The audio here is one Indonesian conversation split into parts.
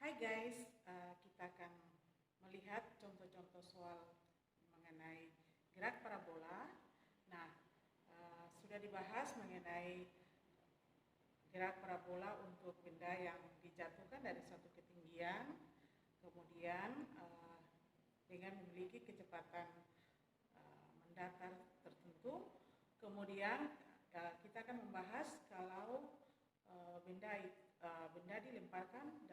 Hai guys, kita akan melihat contoh-contoh soal mengenai gerak parabola. Nah, sudah dibahas mengenai gerak parabola untuk benda yang dijatuhkan dari suatu ketinggian, kemudian dengan memiliki kecepatan mendatar tertentu. Kemudian kita akan membahas kalau benda dilemparkan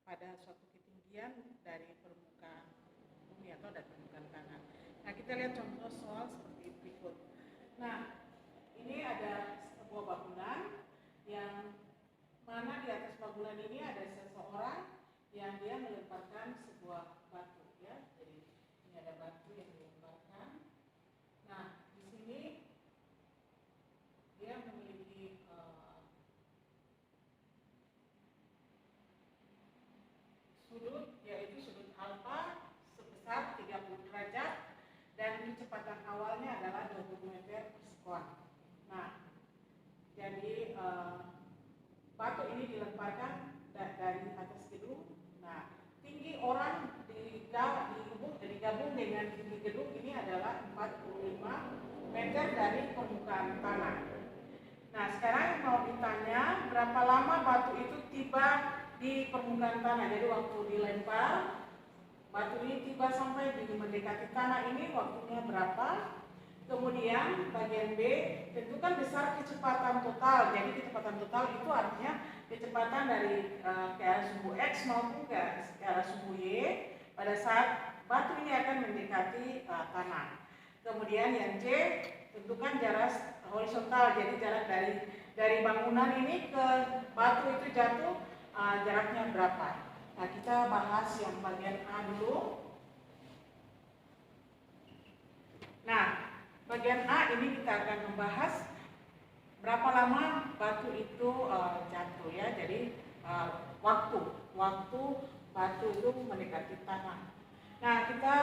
pada suatu ketinggian dari permukaan bumi atau dari permukaan tanah. Nah, kita lihat contoh soal seperti berikut. Nah, ini ada sebuah bangunan yang mana di atas bangunan ini ada seseorang yang dia melemparkan sebuah batu, ya. Jadi ini ada batu yang dilemparkan. Nah, di sini dia memiliki sudut, yaitu sudut alfa sebesar 30 derajat dan kecepatan awalnya adalah 20 meter per sekon. Nah, jadi batu ini dilemparkan dari atas gedung. Nah, tinggi orang digabung dengan tinggi gedung ini adalah 45 meter dari permukaan tanah. Nah, sekarang mau ditanya berapa lama batu itu tiba di permukaan tanah. Jadi waktu dilempar, batu ini tiba sampai di mendekati tanah ini waktunya berapa? Kemudian bagian B, tentukan besar kecepatan total. Jadi kecepatan total itu artinya kecepatan dari ke arah sumbu X maupun ke arah sumbu Y pada saat batu ini akan mendekati tanah. Kemudian yang C, tentukan jarak horizontal. Jadi jarak dari bangunan ini ke batu itu jatuh, jaraknya berapa. Nah, kita bahas yang bagian A dulu. Nah, bagian A ini kita akan membahas berapa lama batu itu jatuh, ya. Jadi waktu batu itu mendekati tanah. Nah, kita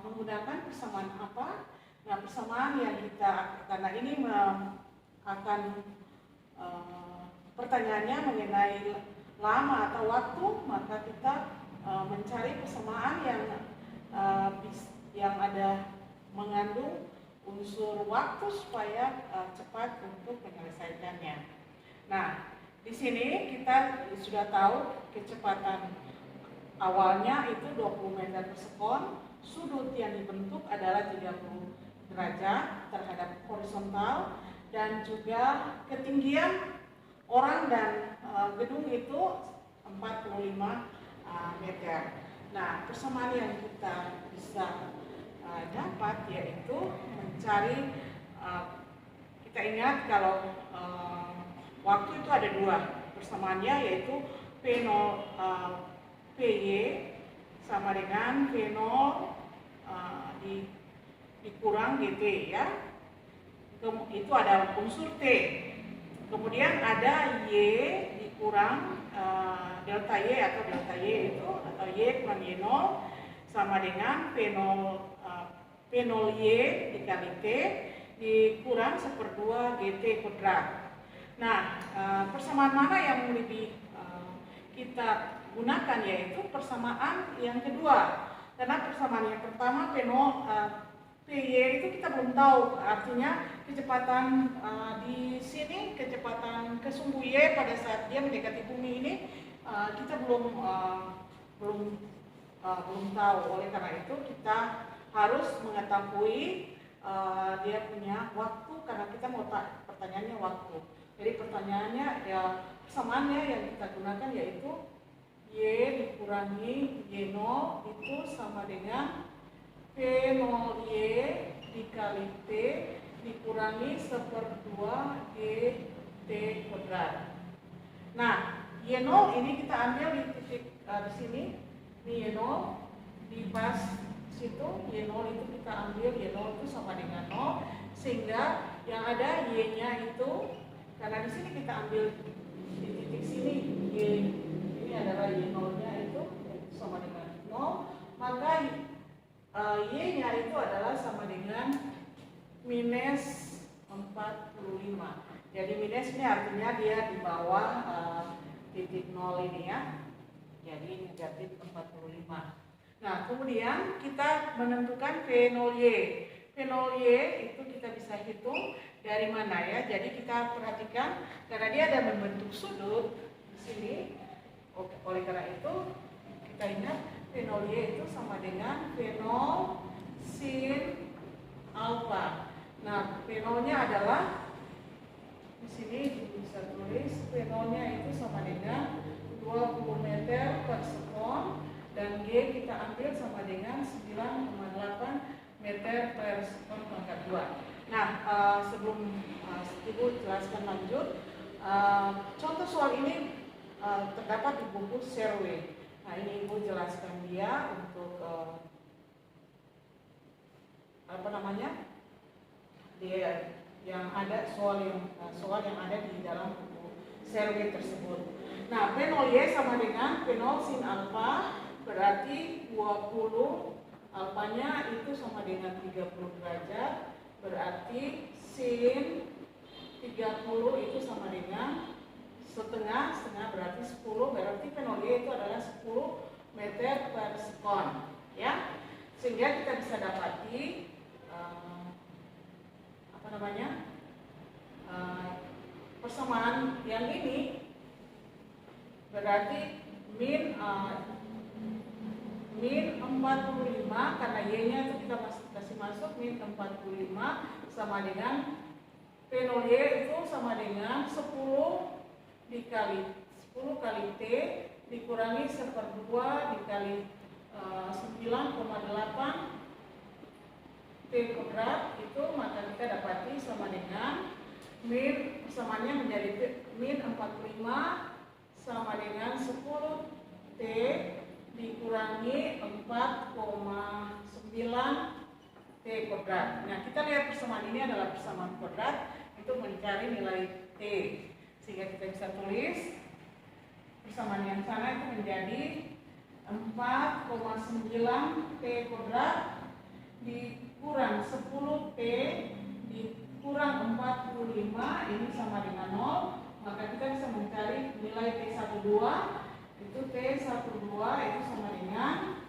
menggunakan persamaan apa? Nah, persamaan yang kita, karena ini akan pertanyaannya mengenai lama atau waktu, maka kita mencari persamaan yang ada mengandung unsur waktu supaya cepat untuk menyelesaikannya. Nah, di sini kita sudah tahu kecepatan awalnya itu 20 meter per sekon, sudut yang dibentuk adalah 30 derajat terhadap horizontal, dan juga ketinggian orang dan gedung itu 45 meter. Nah, persamaan yang kita bisa dapat yaitu mencari, kita ingat kalau waktu itu ada dua persamaannya, yaitu P0 PY sama dengan V0 dikurang GT, ya. Itu ada unsur T. Kemudian ada Y dikurang delta Y atau delta Y itu, atau Y kurang Y0 sama dengan P0Y dikali T dikurang 1/2 GT kuadrat. Nah, persamaan mana yang lebih kita gunakan, yaitu persamaan yang kedua. Karena persamaan yang pertama PY itu kita belum tahu, artinya kecepatan di sini, kecepatan ke sumbu Y pada saat dia mendekati bumi ini kita belum tahu. Oleh karena itu kita harus mengetahui dia punya waktu, karena kita mau pertanyaannya waktu. Jadi pertanyaannya, ya, persamaannya yang kita gunakan yaitu Y dikurangi Y0 itu sama dengan P0Y dikali T dikurangi 1/2 GT kuadrat. Nah, Y0 ini kita ambil di titik di sini. Ini Y0 di pas situ, Y0 itu kita ambil, Y0 itu sama dengan 0, sehingga yang ada Y-nya itu, karena di sini kita ambil di titik sini, ini adalah Y0-nya itu sama dengan 0, maka Y-nya itu adalah sama dengan minus 45. Jadi minus ini artinya dia di bawah titik 0 ini, ya. jadi negatif 45. Nah, kemudian kita menentukan V0Y. V0Y itu kita bisa hitung dari mana ya. Jadi kita perhatikan karena dia ada membentuk sudut di sini. Oleh karena itu kita ingat V0Y itu sama dengan V0 sin alfa. Nah, V0-nya adalah di sini bisa tulis V0-nya itu sama dengan 20 meter per sekon dan G kita ambil sama dengan 9,8 meter per sekon pangkat 2. Nah, sebelum Ibu jelaskan lanjut, contoh soal ini terdapat di buku Sherway. Nah, ini Ibu jelaskan dia untuk dia yang ada soal yang ada di dalam buku Sherway tersebut. Nah, V0Y sama dengan V0 sin alfa, berarti 20 alfanya itu sama dengan 30 derajat, berarti sin 30 itu sama dengan setengah berarti 10, berarti V0Y itu adalah 10 meter per sekon ya. Sehingga kita bisa dapati persamaan yang ini berarti min 45 karena Y-nya itu kita kasih masuk min 45 sama dengan V0Y itu sama dengan 10 kali T dikurangi 1/2 dikali 9,8 T kuadrat itu, maka kita dapati sama dengan min persamaannya menjadi min 45 sama dengan 10 T dikurangi 4,9 T kuadrat. Nah, kita lihat persamaan ini adalah persamaan kuadrat untuk mencari nilai T, sehingga kita bisa tulis persamaan yang sana itu menjadi 4,9 T kuadrat dikurang 10 T dikurang 45 ini sama dengan 0, maka kita bisa mencari nilai T12 itu T12 itu sama dengan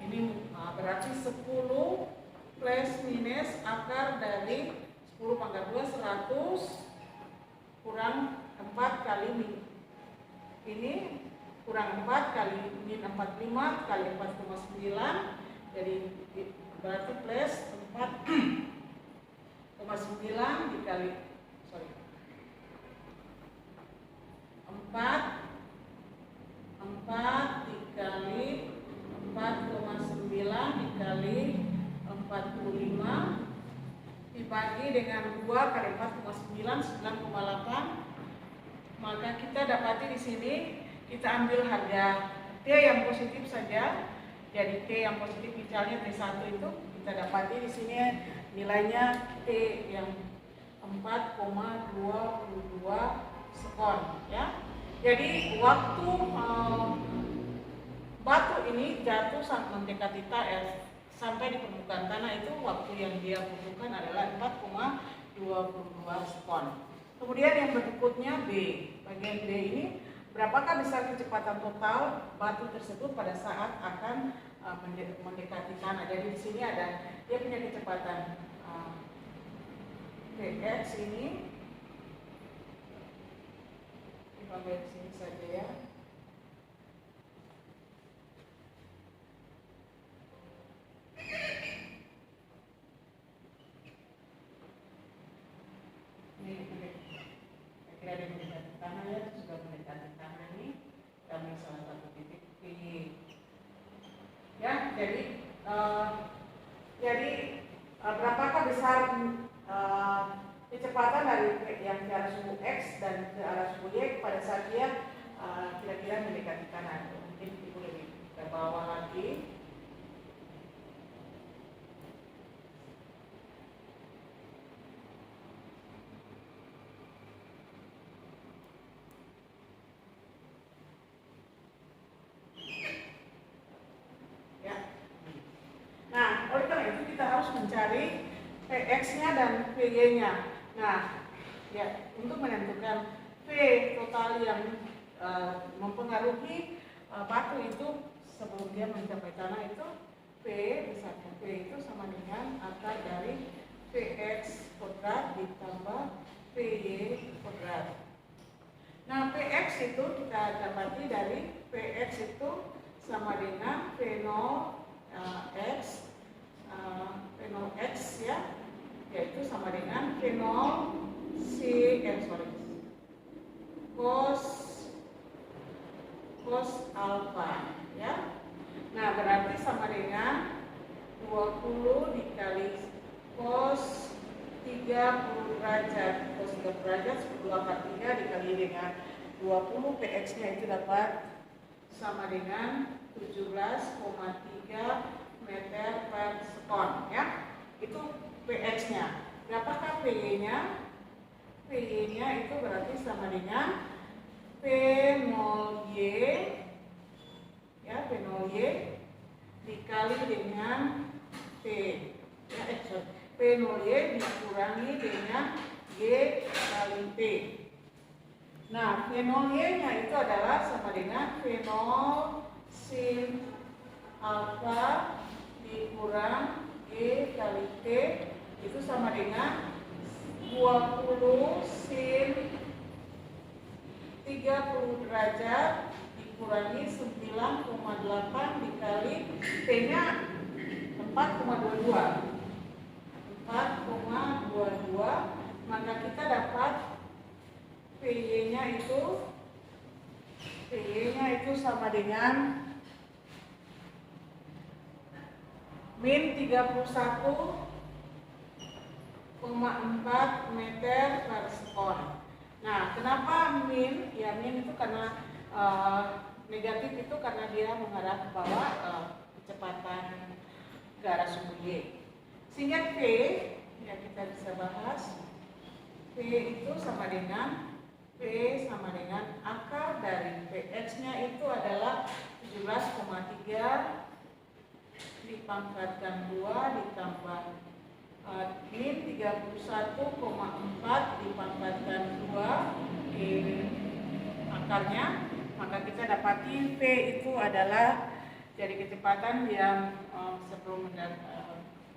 ini berarti 10 plus minus akar dari 10 pangkat 2 100 kurang 4 kali min ini kurang 4 kali min 45 kali 4,9 jadi berarti plus 4,9 dikali 4 dikali 4,9 dikali 45 dibagi dengan 2 kali 4,9 9,8, maka kita dapati di sini kita ambil harga T yang positif saja. Jadi T yang positif misalnya T1 itu kita dapati di sini nilainya T yang 4,22 sekon ya. Jadi waktu batu ini jatuh saat mendekati sampai di permukaan tanah itu waktu yang dia butuhkan adalah 4,22 sekon. Kemudian yang berikutnya B. Bagian B ini berapakah besar kecepatan total batu tersebut pada saat akan mendekati tanah. Jadi di sini ada dia punya kecepatan Vx ini diambil di sini saja ya. Ini kira-kira dia mendekati tanah ya, sudah mendekati tanah ini kami salah satu titik P. Ya, jadi berapakah besar kecepatan dari yang ke arah suku X dan ke arah suku Y pada saat dia kira-kira mendekati tanah. Mungkin Ibu lebih ke bawah lagi. Mencari Px-nya dan Vy-nya. Nah, ya untuk menentukan V total yang mempengaruhi batu itu sebelum dia mencapai tanah itu P, misalnya P itu sama dengan akar dari Px kuadrat ditambah Py kuadrat. Nah, Px itu kita dapati dari Px itu sama dengan P0 X P0x ya, yaitu sama dengan P0 cos alfa ya. Nah, berarti sama dengan 20 dikali cos 30 derajat. Cos 30 derajat 10 akar 3 dikali dengan 20, Px nya itu dapat sama dengan 17,3 meter per sekon ya. Itu Px nya. Berapakah Py nya? Py nya itu berarti sama dengan P0Y ya, P0Y dikali dengan P ya, P0Y dikurangi dengan G kali P. Nah, P0Y nya itu adalah sama dengan P0 sin alfa dikurang G kali T itu sama dengan 20 sin 30 derajat dikurangi 9,8 dikali T nya 4,22, maka kita dapat Py nya itu sama dengan min 31,4 meter per sekon. Nah, kenapa min? Ya, min itu karena negatif itu karena dia mengarah ke bawah kecepatan ke arah sumbu Y. Sehingga P, ya kita bisa bahas, P itu sama dengan akar dari Px-nya itu adalah 17,3 dipangkatkan 2 ditambah min 31,4 dipangkatkan 2 akarnya, maka kita dapati P itu adalah dari kecepatan yang sebelum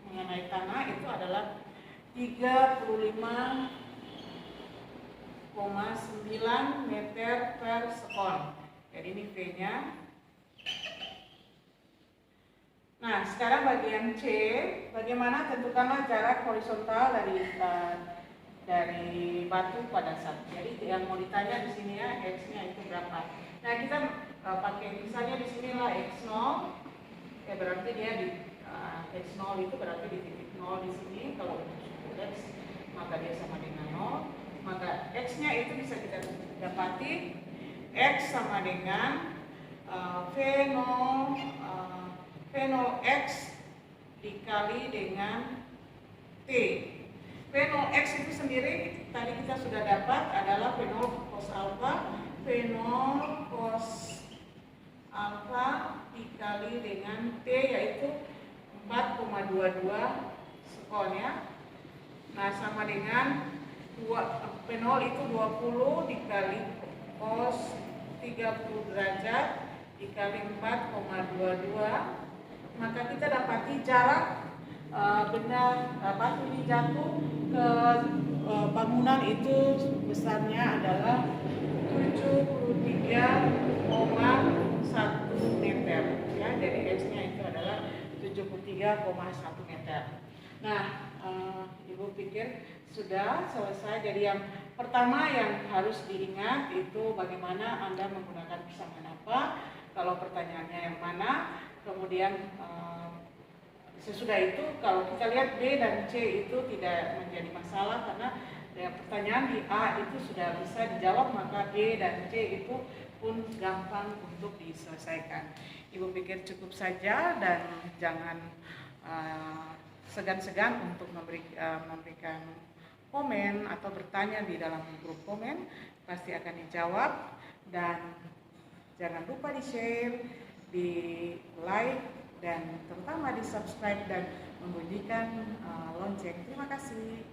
mengenai tanah itu adalah 35,9 meter per sekon. Jadi ini P-nya. Nah, sekarang bagian C, bagaimana tentukanlah jarak horizontal dari batu pada satu. Jadi yang mau ditanya di sini ya, X-nya itu berapa. Nah, kita pakai misalnya di sinilah X0, ya berarti dia di X0 itu berarti di titik 0 di sini. Kalau untuk X, maka dia sama dengan 0. Maka X-nya itu bisa kita dapati X sama dengan V0x dikali dengan T. V0x itu sendiri tadi kita sudah dapat adalah V0 cos alfa. V0 cos alfa dikali dengan T yaitu 4,22 sekon ya. Nah, sama dengan V0 itu 20 dikali cos 30 derajat dikali 4,22, maka kita dapati jarak batu ini jatuh ke bangunan itu besarnya adalah 73,1 meter ya, dari X-nya itu adalah 73,1 meter. Nah, Ibu pikir sudah selesai. Jadi yang pertama yang harus diingat itu bagaimana Anda menggunakan persamaan apa, kalau pertanyaannya yang mana. Kemudian sesudah itu kalau kita lihat B dan C itu tidak menjadi masalah karena pertanyaan di A itu sudah bisa dijawab, maka B dan C itu pun gampang untuk diselesaikan. Ibu pikir cukup saja dan jangan segan-segan untuk memberikan komen atau bertanya di dalam grup komen, pasti akan dijawab. Dan jangan lupa di-share, di-like, dan terutama di-subscribe dan membunyikan lonceng. Terima kasih.